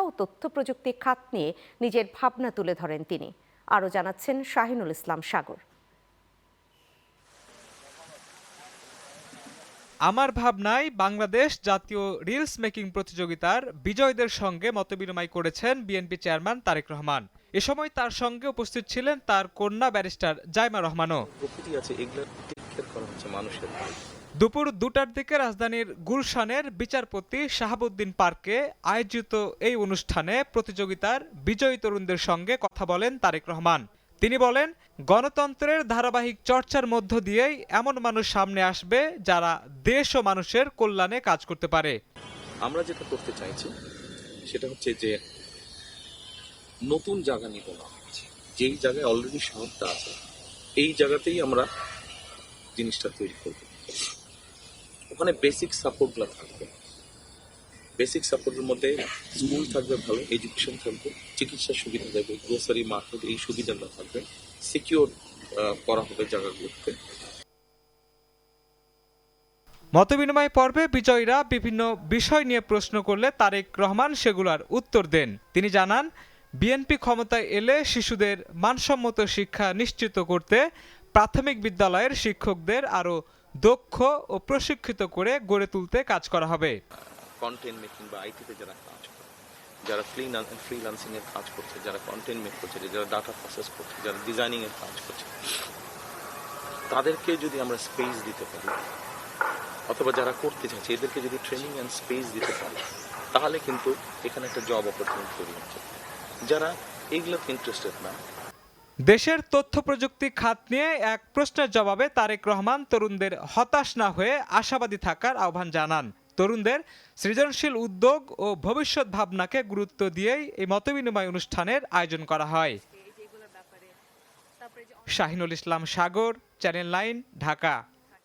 ও তথ্য প্রযুক্তি খাত নিয়ে নিজের ভাবনা তুলে ধরেন তিনি। আরও জানাচ্ছেন শাহিনুল ইসলাম সাগর। আমার ভাবনায় বাংলাদেশ জাতীয় রিলস মেকিং প্রতিযোগিতার বিজয়ীদের সঙ্গে মতবিনিময় করেছেন বিএনপি চেয়ারম্যান তারেক রহমান। এ সময় তার সঙ্গে উপস্থিত ছিলেন তার কন্যা ব্যারিস্টার জাইমা রহমানও। দুপুর 2টার দিকে রাজধানীর গুলশানের বিচারপতি শাহাবুদ্দিন পার্কে আয়োজিত এই অনুষ্ঠানে প্রতিযোগিতার বিজয়ী তরুণদের সঙ্গে কথা বলেন তারেক রহমান। তিনি বলেন, গণতন্ত্রের ধারাবাহিক চর্চার মধ্য দিয়েই এমন মানুষ সামনে আসবে যারা দেশ ও মানুষের কল্যাণে কাজ করতে পারে। আমরা যেটা করতে চাইছি সেটা হচ্ছে যে নতুন জায়গা নিব না, যেই জায়গায় অলরেডি শহরটা আছে এই জায়গাতেই আমরা জিনিসটা তৈরি করব। ওখানে বেসিক সাপোর্টগুলো থাকবে। বেসিক সাপোর্টের মধ্যে স্কুল থাকবে, ভালো এডুকেশন থাকবে, চিকিৎসা সুবিধা থাকবে, গ্রোসারি মার্কেট এই সুবিধাগুলো থাকবে, সিকিউর করা হবে জায়গাগুলোতে। মতবিনিময় পর্বে বিজয়ীরা বিভিন্ন বিষয় নিয়ে প্রশ্ন করলে তারেক রহমান সেগুলোর উত্তর দেন। তিনি জানান, বিএনপি ক্ষমতায় এলে শিশুদের মানসম্মত শিক্ষা নিশ্চিত করতে প্রাথমিক বিদ্যালয়ের শিক্ষকদের আরও দক্ষ ও প্রশিক্ষিত করে গড়ে তুলতে কাজ করা হবে। কন্টেন্ট মেকিং বা আইটিতে যারা কাজ করে, যারা ফ্রিল্যান্সিং এর কাজ করছে, যারা কন্টেন্ট মেক করছে, যারা ডাটা প্রসেস করছে, যারা ডিজাইনিং এর কাজ করছে, তাদেরকে যদি আমরা স্পেস দিতে পারি অথবা যারা করতে চাইছে এদেরকে যদি ট্রেনিং এন্ড স্পেস দিতে পারি তাহলে কিন্তু এখানে একটা জব অপরচুনিটি তৈরি হচ্ছে। যারা এগুলোতে ইন্টারেস্টেড না। দেশের তথ্য প্রযুক্তি খাত নিয়ে এক প্রশ্নের জবাবে তারেক রহমান তরুণদের হতাশ না হয়ে আশাবাদী থাকার আহ্বান জানান। তরুণদের সৃজনশীল উদ্যোগ ও ভবিষ্যৎ ভাবনাকে গুরুত্ব দিয়েই এই মতবিনিময় অনুষ্ঠানের আয়োজন করা হয়। শাহিনুল ইসলাম সাগর, চ্যানেল 9, ঢাকা।